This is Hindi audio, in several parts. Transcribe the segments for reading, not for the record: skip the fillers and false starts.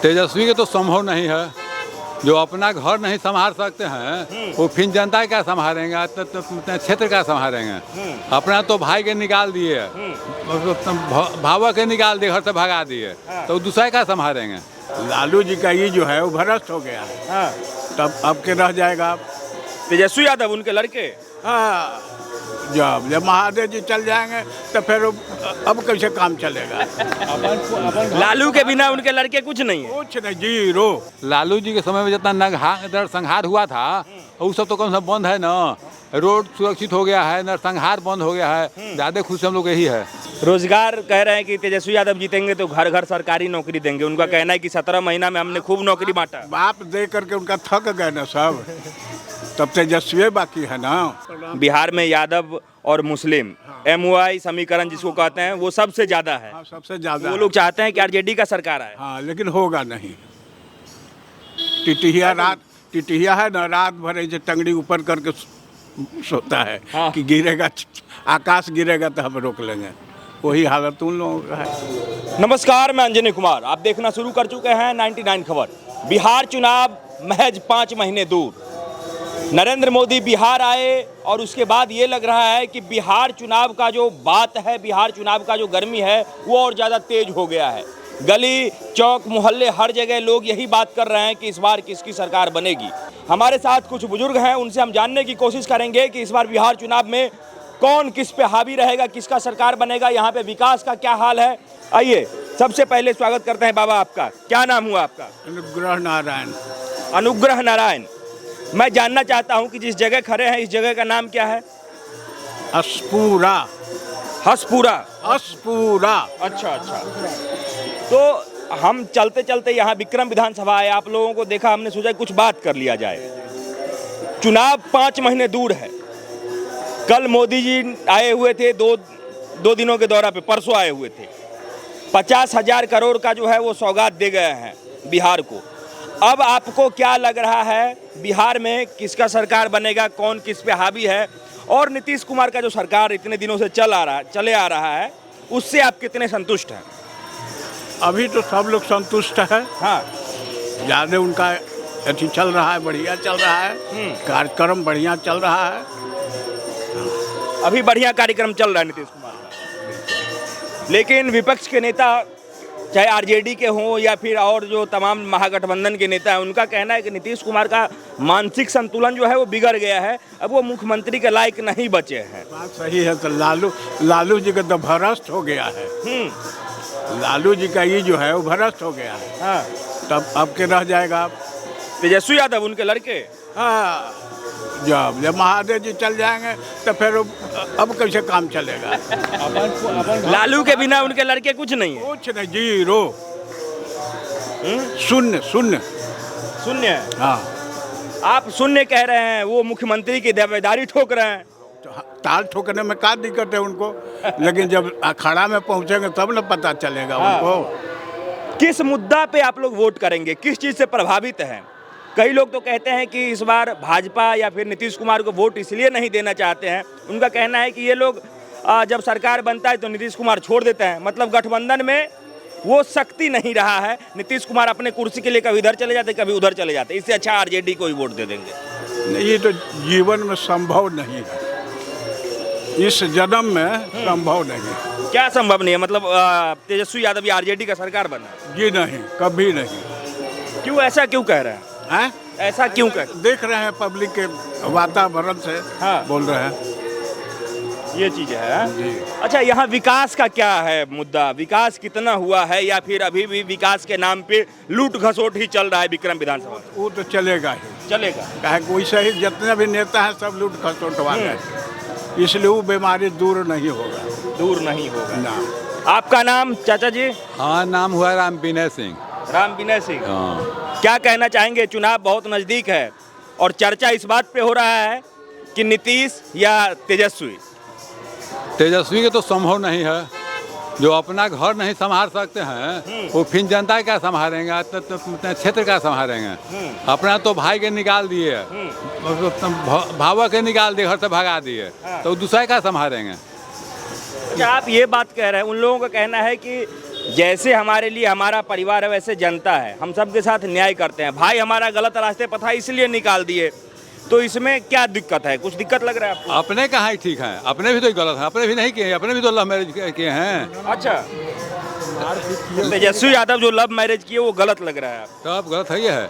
तेजस्वी के तो संभव नहीं है। जो अपना घर नहीं संभाल सकते हैं वो फिर जनता क्या संभालेंगे, क्षेत्र क्या संभालेंगे। अपना तो भाई के निकाल दिए, भावा के निकाल दिए, घर से भगा दिए, तो दूसरा क्या संभालेंगे। लालू जी का ये जो है वो भ्रष्ट हो गया है। तब अब के रह जाएगा तेजस्वी यादव उनके लड़के। हाँ, जब महादेव जी चल जाएंगे तो फिर अब कैसे काम चलेगा। लालू के बिना उनके लड़के कुछ नहीं है। कुछ नहीं, जीरो। लालू जी के समय में जितना नरसंहार हुआ था वो सब तो कम से कम बंद है ना। रोड सुरक्षित हो गया है, नरसंहार बंद हो गया है। ज़्यादा खुश हम लोग यही है। रोजगार कह रहे हैं कि तेजस्वी यादव जीतेंगे तो घर घर सरकारी नौकरी देंगे। उनका कहना है कि 17 महीना में हमने खूब नौकरी बांटा। बाप दे करके उनका थक गए ना सब, तब तेजस्वी बाकी है ना। बिहार में यादव और मुस्लिम MOI समीकरण जिसको कहते हैं वो सबसे ज्यादा है। हाँ, सबसे ज्यादा वो लोग चाहते हैं कि RJD का सरकार आए। हाँ, लेकिन होगा नहीं। टिटिया है ना, रात भर ऐसे टंगड़ी ऊपर करके सोता है। हाँ। कि गिरेगा, आकाश गिरेगा तो हम रोक लेंगे। वही हालत उन लोगों का है। नमस्कार, मैं अंजनी कुमार। आप देखना शुरू कर चुके हैं 99 खबर। बिहार चुनाव महज 5 महीने दूर। नरेंद्र मोदी बिहार आए और उसके बाद ये लग रहा है कि बिहार चुनाव का जो बात है, बिहार चुनाव का जो गर्मी है वो और ज़्यादा तेज हो गया है। गली चौक मोहल्ले हर जगह लोग यही बात कर रहे हैं कि इस बार किसकी सरकार बनेगी। हमारे साथ कुछ बुजुर्ग हैं, उनसे हम जानने की कोशिश करेंगे कि इस बार बिहार चुनाव में कौन किस पे हावी रहेगा, किसका सरकार बनेगा, यहाँ पे विकास का क्या हाल है। आइए सबसे पहले स्वागत करते हैं बाबा आपका। क्या नाम हुआ आपका? अनुग्रह नारायण। अनुग्रह नारायण। मैं जानना चाहता हूं कि जिस जगह खड़े हैं इस जगह का नाम क्या है? हसपुरा। हसपुरा। हसपुरा। अच्छा। तो हम चलते चलते यहाँ विक्रम विधानसभा आए, आप लोगों को देखा, हमने सोचा कुछ बात कर लिया जाए। चुनाव 5 महीने दूर है। कल मोदी जी आए हुए थे, दो दिनों के दौरा पे, परसों आए हुए थे। 50,000 करोड़ का जो है वो सौगात दे गए हैं बिहार को। अब आपको क्या लग रहा है बिहार में किसका सरकार बनेगा, कौन किस पे हावी है, और नीतीश कुमार का जो सरकार इतने दिनों से चले आ रहा है उससे आप कितने संतुष्ट हैं? अभी तो सब लोग संतुष्ट है। हाँ, ज़्यादा उनका अथी चल रहा है, बढ़िया चल रहा है। कार्यक्रम बढ़िया चल रहा है। अभी बढ़िया कार्यक्रम चल रहा है नीतीश कुमार का। लेकिन विपक्ष के नेता, चाहे RJD के हों या फिर और जो तमाम महागठबंधन के नेता हैं, उनका कहना है कि नीतीश कुमार का मानसिक संतुलन जो है वो बिगड़ गया है, अब वो मुख्यमंत्री के लायक नहीं बचे हैं। बात सही है। तो लालू जी का तो भ्रष्ट हो गया है। लालू जी का ये जो है वो भ्रष्ट हो गया है। हाँ, तब अब के रह जाएगा तेजस्वी यादव उनके लड़के। हाँ, जब महादेव जी चल जाएंगे तो फिर अब कैसे काम चलेगा। लालू के बिना उनके लड़के कुछ नहीं है। कुछ नहीं, जीरो। शून्य शून्य शून्य है। हाँ, आप शून्य कह रहे हैं, वो मुख्यमंत्री की दावेदारी ठोक रहे हैं। तो ताल ठोकने में क्या दिक्कत है उनको, लेकिन जब अखाड़ा में पहुंचेंगे तब न पता चलेगा। हाँ। उनको किस मुद्दा पे आप लोग वोट करेंगे, किस चीज़ से प्रभावित हैं? कई लोग तो कहते हैं कि इस बार भाजपा या फिर नीतीश कुमार को वोट इसलिए नहीं देना चाहते हैं, उनका कहना है कि ये लोग जब सरकार बनता है तो नीतीश कुमार छोड़ देते हैं, मतलब गठबंधन में वो शक्ति नहीं रहा है। नीतीश कुमार अपने कुर्सी के लिए कभी इधर चले जाते, कभी उधर चले जाते, इससे अच्छा RJD को ही वोट दे देंगे। ये तो जीवन में संभव नहीं है, इस जन्म में संभव नहीं है। क्या संभव नहीं है? मतलब तेजस्वी यादव या RJD का सरकार बना? जी नहीं, कभी नहीं। क्यों, ऐसा क्यों कह रहे हैं? हैं? ऐसा क्यों कह? देख रहे हैं पब्लिक के वातावरण से। हाँ। बोल रहे हैं ये चीज़ है। जी। अच्छा, यहाँ विकास का क्या है मुद्दा? विकास कितना हुआ है, या फिर अभी भी विकास के नाम पे लूट घसोट ही चल रहा है विक्रम विधानसभा में? वो तो चलेगा ही, चलेगा। काहे कोई सही, जितने भी नेता हैं सब लूट खसोट वाले हैं, इसलिए वो बीमारी दूर नहीं होगा। दूर नहीं होगा ना। आपका नाम चाचा जी? हाँ, नाम हुआ राम विनय सिंह। राम विनय सिंह। हाँ। क्या कहना चाहेंगे? चुनाव बहुत नज़दीक है और चर्चा इस बात पे हो रहा है कि नीतीश या तेजस्वी। तेजस्वी के तो संभव नहीं है। जो अपना घर नहीं संभाल सकते हैं वो फिर जनता क्या संभालेंगे, क्षेत्र क्या संभालेंगे। अपना तो भाई के निकाल दिए, भावा के निकाल दिए, घर से भगा दिए, तो दूसरा क्या संभालेंगे। अच्छा, आप ये बात कह रहे हैं, उन लोगों का कहना है कि जैसे हमारे लिए हमारा परिवार है वैसे जनता है, हम सबके साथ न्याय करते हैं। भाई हमारा गलत रास्ते पर था इसलिए निकाल दिए, तो इसमें क्या दिक्कत है? कुछ दिक्कत लग रहा है आपको? अपने कहाँ ही ठीक है, अपने भी तो गलत है, अपने भी नहीं किए, अपने भी तो लव मैरिज किए हैं। अच्छा, तेजस्वी यादव जो लव मैरिज किए वो गलत लग रहा है आपको? तो अब गलत है, ये है,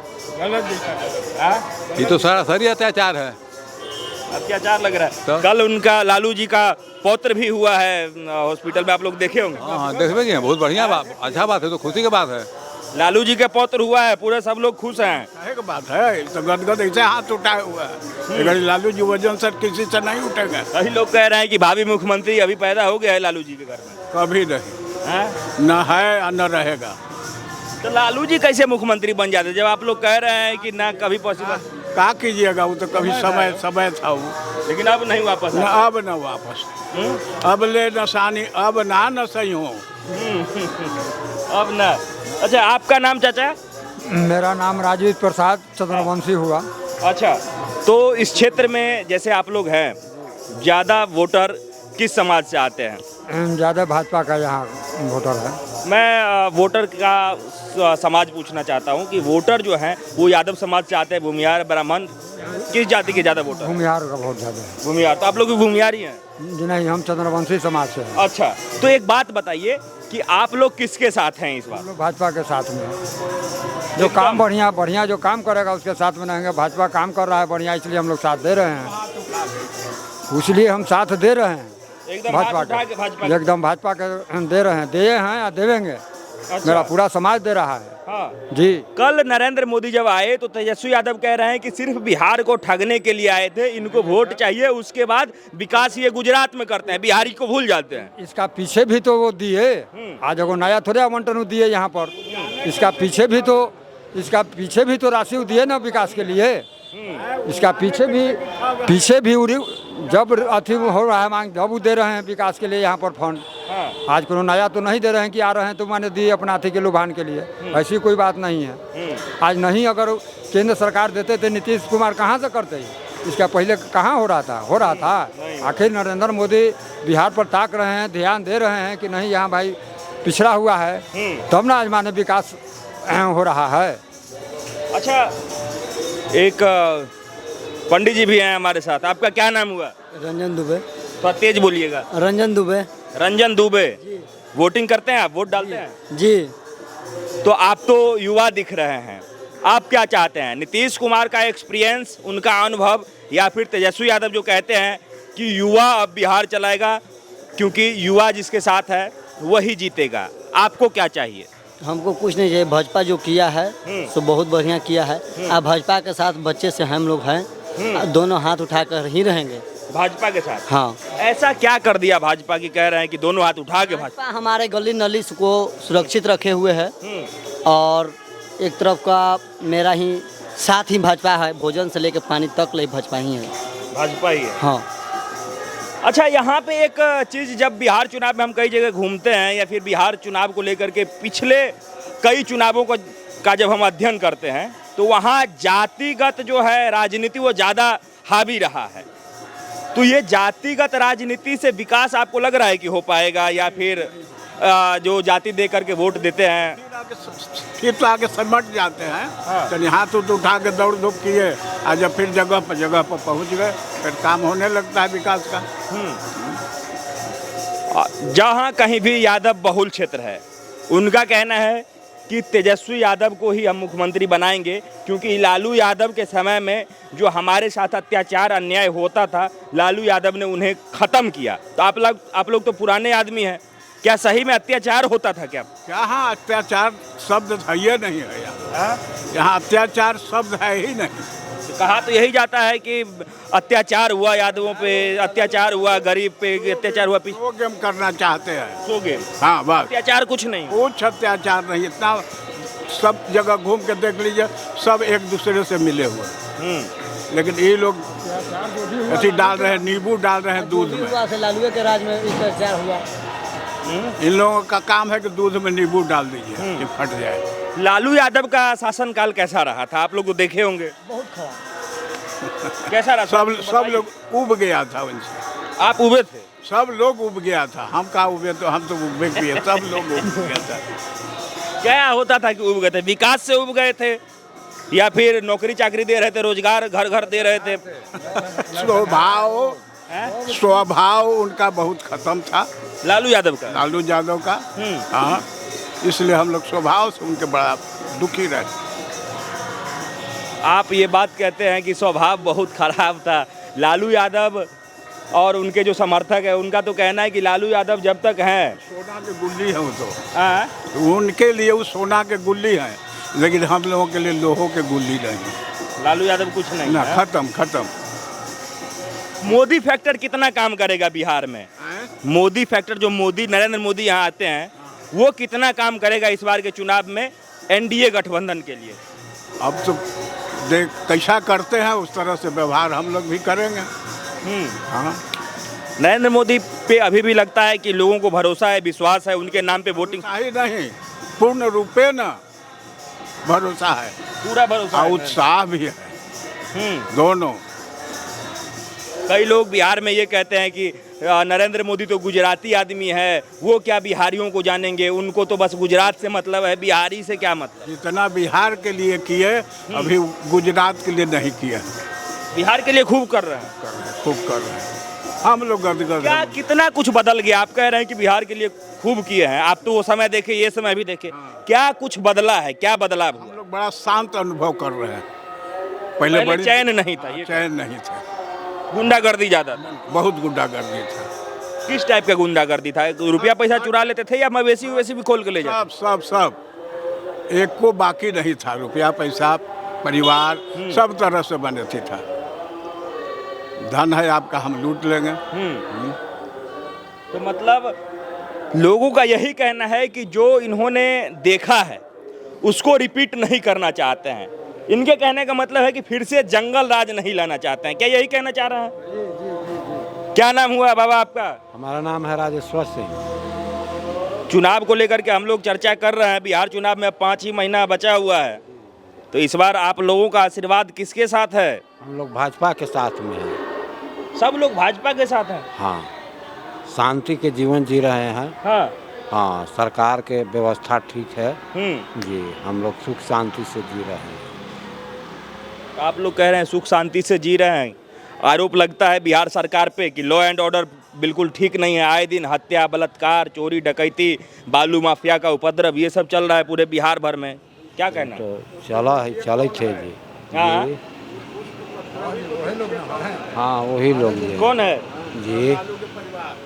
हाँ? ये तो सरासरी अत्याचार है। अत्याचार लग रहा है। तो? कल उनका लालू जी का पौत्र भी हुआ है हॉस्पिटल में, आप लोग देखे होंगे। हाँ देखते हैं, बहुत बढ़िया बात, अच्छा बात है, तो खुशी की बात है। लालू जी के पौत्र हुआ है, पूरे सब लोग खुश हैं। काहे की बात है, तो गदगद ऐसे हाथ उठाए हुआ है, अगर लालू जी वजन से किसी से नहीं उठेगा। कई लोग कह रहे हैं कि भावी मुख्यमंत्री अभी पैदा हो गया है लालू जी के घर में। कभी नहीं, हैं? न है और न रहेगा। तो लालू जी कैसे मुख्यमंत्री बन जाते जब आप लोग कह रहे हैं कि ना कभी पॉसिबल? क्या कीजिएगा, वो तो कभी समय था वो, लेकिन अब नहीं वापस न आए। अब न वापस, अब ले नसानी, अब ना न सही हो। अब ना। अच्छा, आपका नाम चाचा? मेरा नाम राजीव प्रसाद चंद्रवंशी हुआ। अच्छा, तो इस क्षेत्र में जैसे आप लोग हैं, ज़्यादा वोटर किस समाज से आते हैं? ज़्यादा भाजपा का यहाँ वोटर है। मैं वोटर का समाज पूछना चाहता हूँ कि वोटर जो हैं वो यादव समाज से आते हैं, भूमिहार, ब्राह्मण, किस जाति के ज़्यादा वोटर? भूमिहार का बहुत ज़्यादा है। भूमिहार, तो आप लोग भी भूमिहार ही हैं? जी नहीं, हम चंद्रवंशी समाज से हैं। अच्छा, तो एक बात बताइए कि आप लोग किसके साथ हैं इस बार? हम लोग भाजपा के साथ में हैं। जो काम बढ़िया जो काम करेगा उसके साथ में रहेंगे। भाजपा काम कर रहा है बढ़िया, इसलिए हम लोग साथ दे रहे हैं, इसलिए हम साथ दे रहे हैं एकदम हाथ भाजपा उठा के भाजपा के, एकदम भाजपा के हम दे रहे हैं, दिए हैं या देवेंगे। अच्छा। मेरा पूरा समाज दे रहा है। हाँ। जी। कल नरेंद्र मोदी जब आए तो तेजस्वी यादव कह रहे हैं कि सिर्फ बिहार को ठगने के लिए आए थे, इनको वोट चाहिए, उसके बाद विकास ये गुजरात में करते हैं, बिहारी को भूल जाते हैं। इसका पीछे भी तो वो दिए, आज एगो नया थोड़े आवंटन दिए यहाँ पर। इसका पीछे भी तो राशि दिए ना विकास के लिए। इसका पीछे भी जब अथी हो रहा है मांग, जब वो दे रहे हैं विकास के लिए यहाँ पर फंड। आज कोनो नया तो नहीं दे रहे हैं कि आ रहे हैं तो मैंने दिए अपना अथी के लुभान के लिए, ऐसी कोई बात नहीं है। आज नहीं, अगर केंद्र सरकार देते थे नीतीश कुमार कहाँ से करते? इसका पहले कहाँ हो रहा था? आखिर नरेंद्र मोदी बिहार पर ताक रहे हैं, ध्यान दे रहे हैं कि नहीं यहाँ भाई पिछड़ा हुआ है, तब ना आज माने विकास हो रहा है। अच्छा, एक पंडित जी भी हैं हमारे साथ, आपका क्या नाम हुआ? रंजन दुबे। थोड़ा तेज बोलिएगा। रंजन दुबे। रंजन दुबे। वोटिंग करते हैं आप, वोट डालते हैं? जी। तो आप तो युवा दिख रहे हैं, आप क्या चाहते हैं? नीतीश कुमार का एक्सपीरियंस, उनका अनुभव, या फिर तेजस्वी यादव जो कहते हैं कि युवा अब बिहार चलाएगा क्योंकि युवा जिसके साथ है वही जीतेगा? आपको क्या चाहिए? हमको कुछ नहीं चाहिए, भाजपा जो किया है सो बहुत बढ़िया किया है। अब भाजपा के साथ बच्चे से हम लोग हैं, दोनों हाथ उठाकर ही रहेंगे भाजपा के साथ। हाँ। ऐसा क्या कर दिया भाजपा की कह रहे हैं कि दोनों हाथ उठा के भाजपा हमारे गली नली को सुरक्षित रखे हुए है, और एक तरफ का मेरा ही साथ ही भाजपा है, भोजन से लेकर पानी तक ले भाजपा ही है। भाजपा ही है। हाँ। अच्छा, यहाँ पे एक चीज़, जब बिहार चुनाव में हम कई जगह घूमते हैं या फिर बिहार चुनाव को लेकर के पिछले कई चुनावों का जब हम अध्ययन करते हैं तो वहाँ जातिगत जो है राजनीति वो ज़्यादा हावी रहा है। तो ये जातिगत राजनीति से विकास आपको लग रहा है कि हो पाएगा, या फिर जो जाति दे करके वोट देते हैं फिर तो आगे समझ जाते हैं। तो हाथ उठा के दौड़ धूप किए, आज जब फिर जगह पर पहुंच गए, फिर काम होने लगता है विकास का। जहाँ कहीं भी यादव बहुल क्षेत्र है, उनका कहना है कि तेजस्वी यादव को ही हम मुख्यमंत्री बनाएंगे, क्योंकि लालू यादव के समय में जो हमारे साथ अत्याचार अन्याय होता था, लालू यादव ने उन्हें ख़त्म किया। तो आप लोग तो पुराने आदमी हैं, क्या सही में अत्याचार होता था क्या? यहाँ अत्याचार शब्द है ही नहीं है, यहाँ अत्याचार शब्द है ही नहीं। तो कहा तो यही जाता है कि अत्याचार हुआ यादवों पे, अत्याचार हुआ गरीब पे, अत्याचार हुआ। वो गेम करना चाहते हैं। सो गेम। हाँ बस, अत्याचार कुछ नहीं, कुछ अत्याचार नहीं। इतना सब जगह घूम के देख लीजिए, सब एक दूसरे से मिले हुए। लेकिन ये लोग ऐसी डाल रहे हैं, नींबू डाल रहे हैं दूध में। लालू के राज में अत्याचार हुआ। इन लोगों का काम है कि दूध में नींबू डाल दीजिए कि फट जाए। लालू यादव का शासनकाल कैसा रहा था? आप लोग तो देखे होंगे। बहुत खराब। कैसा रहा? सब लोग उब गया था उनसे। आप उबे थे? सब लोग उब गया था, हम कहाँ उबे, तो हम तो उबे किए, सब लोग उब गया था। क्या होता था कि उब गए थे? विकास से उब गए थे या फिर नौकरी चाकरी दे रहे थे, रोजगार घर घर दे रहे थे? स्वभाव उनका बहुत खत्म था, लालू यादव का? लालू यादव का। हाँ, इसलिए हम लोग स्वभाव से उनके बड़ा दुखी रहे। आप ये बात कहते हैं कि स्वभाव बहुत खराब था लालू यादव, और उनके जो समर्थक है उनका तो कहना है कि लालू यादव जब तक हैं सोना के गुल्ली है वो तो। हाँ? उनके लिए वो सोना के गुल्ली है, लेकिन हम लोगों के लिए लोहों के गुल्ली नहीं। लालू यादव कुछ नहीं ना, है? खत्म खत्म। मोदी फैक्टर कितना काम करेगा बिहार में? मोदी फैक्टर, जो मोदी, नरेंद्र मोदी यहाँ आते हैं, वो कितना काम करेगा इस बार के चुनाव में एनडीए गठबंधन के लिए? अब तो देख कैसा करते हैं उस तरह से व्यवहार हम लोग भी करेंगे। हाँ, नरेंद्र मोदी पे अभी भी लगता है कि लोगों को भरोसा है, विश्वास है, उनके नाम पे वोटिंग? ही नहीं, पूर्ण रूपे न भरोसा है, पूरा भरोसा और है। उत्साह भी है, दोनों। कई लोग बिहार में ये कहते हैं कि नरेंद्र मोदी तो गुजराती आदमी है, वो क्या बिहारियों को जानेंगे, उनको तो बस गुजरात से मतलब है, बिहारी से क्या मतलब? जितना बिहार के लिए किए अभी गुजरात के लिए नहीं किया। बिहार के लिए खूब कर रहे हैं। खूब कर रहे हैं हम लोग, गदगद क्या हैं। कितना कुछ बदल गया? आप कह रहे हैं कि बिहार के लिए खूब किए हैं, आप तो वो समय देखे, ये समय भी देखे, क्या कुछ बदला है? क्या बदलाव हुआ? हम लोग बड़ा शांत अनुभव कर रहे हैं। पहले बड़ी चैन नहीं था, ये चैन नहीं था, गुंडागर्दी ज्यादा था। बहुत गुंडागर्दी था। किस टाइप का गुंडागर्दी था? रुपया पैसा चुरा लेते थे या मवेशी ववेशी भी खोल के ले जाते? सब एक को बाकी नहीं था, रुपया पैसा परिवार सब तरह से बनेती था। धन है आपका, हम लूट लेंगे। तो मतलब लोगों का यही कहना है कि जो इन्होंने देखा है उसको रिपीट नहीं करना चाहते हैं। इनके कहने का मतलब है कि फिर से जंगल राज नहीं लाना चाहते हैं। क्या यही कहना चाह रहे हैं? क्या नाम हुआ बाबा आपका? हमारा नाम है राजेश्वर सिंह। चुनाव को लेकर के हम लोग चर्चा कर रहे हैं। बिहार चुनाव में 5 ही महीना बचा हुआ है, तो इस बार आप लोगों का आशीर्वाद किसके साथ है? हम लोग भाजपा के साथ में हैं। सब लोग भाजपा के साथ हैं? हाँ, शांति के जीवन जी रहे हैं। हाँ। हाँ, सरकार के व्यवस्था ठीक है हम्म। जी, हम लोग सुख शांति से जी रहे हैं। आप लोग कह रहे हैं सुख शांति से जी रहे हैं। आरोप लगता है बिहार सरकार पे कि लॉ एंड ऑर्डर बिल्कुल ठीक नहीं है। आए दिन हत्या, बलात्कार, चोरी, डकैती, बालू माफिया का उपद्रव, ये सब चल रहा है पूरे बिहार भर में। क्या कहना? तो चले थे जी। हाँ। जी। हाँ, वही लोग जी। कौन है जी?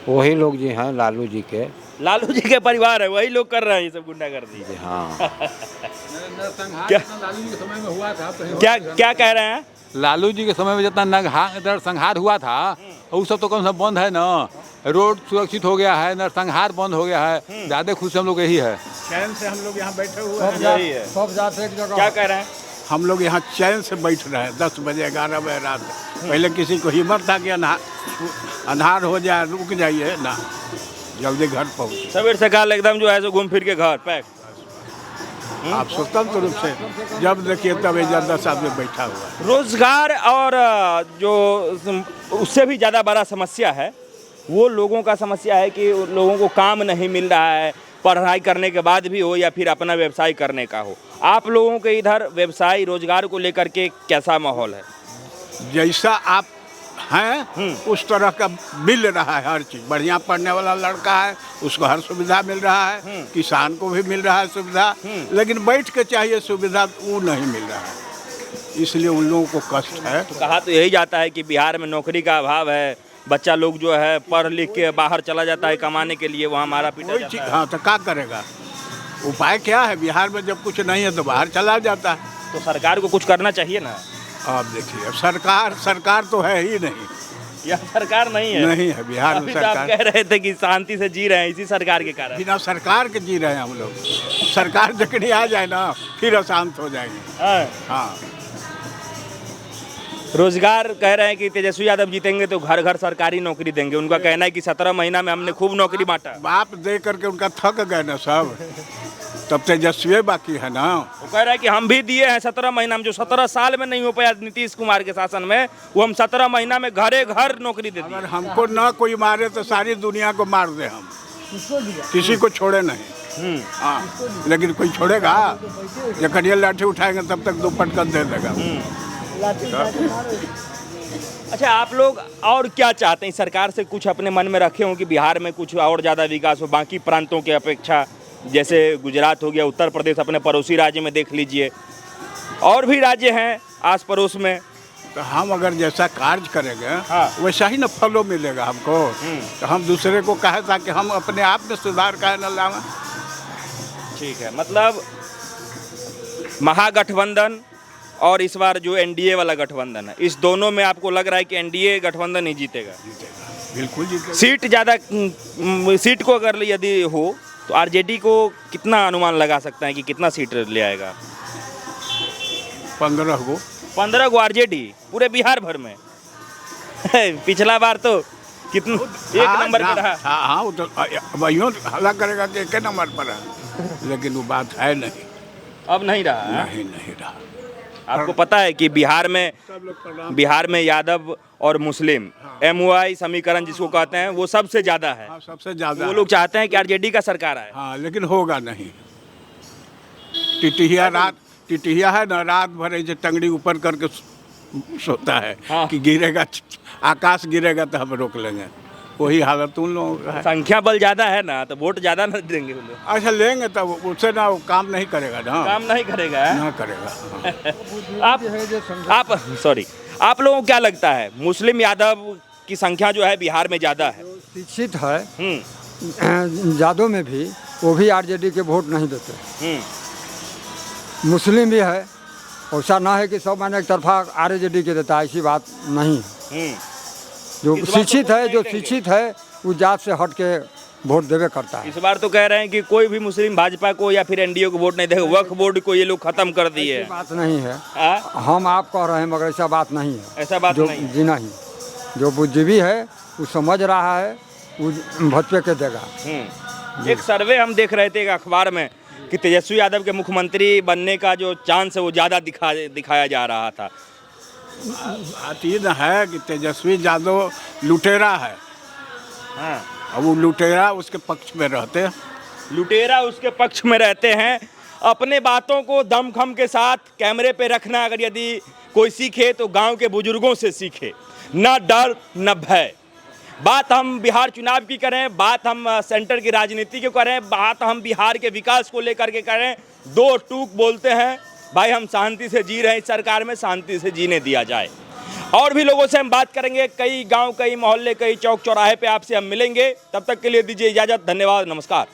वही लोग जी हैं, लालू जी के। लालू जी के परिवार है, वही लोग कर रहे हैं ये सब गुंडागर्दी। जी हाँ। क्या लालू जी के समय में हुआ था, क्या कह रहे हैं? लालू जी के समय में जितना नरसंहार हुआ था वो सब तो कम से कम बंद है ना। रोड सुरक्षित हो गया है, नरसंहार बंद हो गया है। ज़्यादा खुश हम लोग यही है। चैन से हम लोग यहाँ बैठे हुए हैं। यही है। सब जाते एक जगह। क्या कह रहे हैं? हम लोग यहाँ चैन से बैठ रहे हैं 10 बजे 11 बजे रात। पहले किसी को हिम्मत था कि अंधार हो जाए, रुक जाइए ना, जल्दी घर पहुँचे। सवेर सकाल एकदम जो है सो घूम फिर के घर पैक। आप स्वतंत्र रूप से जब देखिए तब 10 आदमी बैठा हुआ है। रोजगार और जो उससे भी ज़्यादा बड़ा समस्या है वो लोगों का समस्या है कि लोगों को काम नहीं मिल रहा है, पढ़ाई करने के बाद भी हो या फिर अपना व्यवसाय करने का हो। आप लोगों के इधर व्यवसाय रोजगार को लेकर के कैसा माहौल है? जैसा आप हैं उस तरह का मिल रहा है हर चीज़। बढ़िया पढ़ने वाला लड़का है, उसको हर सुविधा मिल रहा है, किसान को भी मिल रहा है सुविधा, लेकिन बैठ के चाहिए सुविधा वो नहीं मिल रहा है, इसलिए उन लोगों को कष्ट है। तो कहा तो यही जाता है कि बिहार में नौकरी का अभाव है, बच्चा लोग जो है पढ़ लिख के बाहर चला जाता है कमाने के लिए, वहाँ मारा पीटा कोई जाता चीज़ है। हाँ, तो क्या करेगा? उपाय क्या है? बिहार में जब कुछ नहीं है तो बाहर चला जाता है। तो सरकार को कुछ करना चाहिए ना। आप देखिए, अब सरकार तो है ही नहीं। यह सरकार नहीं है, नहीं है बिहार में अभी तो आप सरकार। कह रहे थे कि शांति से जी रहे हैं इसी सरकार के कारण। बिना सरकार के जी रहे हैं हम लोग। सरकार जकड़ी आ जाए ना फिर अशांत हो जाएंगे। हाँ। हाँ, रोजगार कह रहे हैं कि तेजस्वी यादव जीतेंगे तो घर घर सरकारी नौकरी देंगे। उनका कहना है कि 17 महीना में हमने खूब नौकरी बांटा। बाप दे करके उनका थक गए ना सब। तब तेजस्वी बाकी है ना। वो कह रहा है कि हम भी दिए हैं 17 महीना में, जो 17 साल में नहीं हो पाया नीतीश कुमार के शासन में, वो हम 17 महीना में घरे घर नौकरी दे अगर दिए। हमको ना कोई मारे तो सारी दुनिया को मार दे हम, किसी को छोड़े नहीं। हाँ, लेकिन कोई छोड़ेगा? जब कड़िया लाठी उठाएंगे तब तक दो पटकन दे देगा। अच्छा, आप लोग और क्या चाहते हैं? सरकार से कुछ अपने मन में रखे हो कि बिहार में कुछ और ज़्यादा विकास हो बाकी प्रांतों के अपेक्षा? जैसे गुजरात हो गया, उत्तर प्रदेश, अपने पड़ोसी राज्य में देख लीजिए, और भी राज्य हैं आस पड़ोस में। तो हम अगर जैसा कार्य करेंगे हाँ। वैसा ही ना फलो मिलेगा हमको। तो हम दूसरे को कहे ताकि हम अपने आप में सुधार कहे न लाएं। ठीक है, मतलब महागठबंधन और इस बार जो एनडीए वाला गठबंधन है, इस दोनों में आपको लग रहा है कि एनडीए गठबंधन ही जीतेगा? बिल्कुल जीतेगा। सीट ज़्यादा, सीट को अगर यदि हो तो आरजेडी को कितना अनुमान लगा सकता है कि कितना सीट ले आएगा? 15 को। 15 को आरजेडी पूरे बिहार भर में? पिछला बार तो कितना एक नंबर पे रहा। हाँ, वो तो वही हल्ला करेगा कि एक नंबर पर है, लेकिन वो बात है नहीं। अब नहीं रहा है? नहीं रहा। आपको पता है कि बिहार में यादव और मुस्लिम MOI समीकरण जिसको कहते हैं वो सबसे ज्यादा है। हाँ, सबसे ज्यादा वो लोग चाहते हैं कि आरजेडी का सरकार आए। हाँ, लेकिन होगा नहीं। टिटिया है ना, रात भर ऐसे टंगड़ी ऊपर करके सोता है। हाँ। कि गिरेगा, आकाश गिरेगा तो हम रोक लेंगे। वही हालत उन लोगों का है। संख्या बल ज्यादा है ना, तो वोट ज्यादा न देंगे वो लोग। अच्छा, लेंगे तब उससे ना वो काम नहीं करेगा ना। काम नहीं करेगा है? ना करेगा। आप लोगों को क्या लगता है, मुस्लिम यादव की संख्या जो है बिहार में ज्यादा है? शिक्षित है यादव में भी, वो भी आरजेडी के वोट नहीं देते। मुस्लिम भी है, ऐसा ना है कि सब मैंने एक तरफा आरजेडी के देता है, ऐसी बात नहीं है। जो इस बार तो शिक्षित वोट है, नहीं जो देंगे। शिक्षित है, वो जात से हट के वोट देवे करता है। इस बार तो कह रहे हैं कि कोई भी मुस्लिम भाजपा को या फिर एनडीए को वोट नहीं देगा, वक्फ बोर्ड को ये लोग खत्म कर दिए ऐसी हैं। बात नहीं है। हाँ? हम आप कह रहे हैं, मगर ऐसा बात नहीं है। ऐसा बात जो नहीं है। जी नहीं, जो बुद्धिजीवी है वो समझ रहा है, वो भाजपा के देगा। एक सर्वे हम देख रहे थे एक अखबार में कि तेजस्वी यादव के मुख्यमंत्री बनने का जो चांस है वो ज़्यादा दिखाया जा रहा था। बात ये न है कि तेजस्वी यादव लुटेरा है। हाँ, अब वो लुटेरा उसके पक्ष में रहते हैं। लुटेरा उसके पक्ष में रहते हैं। अपने बातों को दमखम के साथ कैमरे पे रखना अगर यदि कोई सीखे तो गांव के बुजुर्गों से सीखे, न डर न भय। बात हम बिहार चुनाव की करें, बात हम सेंटर की राजनीति की करें, बात हम बिहार के विकास को लेकर के करें, दो टूक बोलते हैं, भाई हम शांति से जी रहे हैं, इस सरकार में शांति से जीने दिया जाए। और भी लोगों से हम बात करेंगे, कई गांव, कई मोहल्ले, कई चौक चौराहे पे आपसे हम मिलेंगे। तब तक के लिए दीजिए इजाज़त। धन्यवाद, नमस्कार।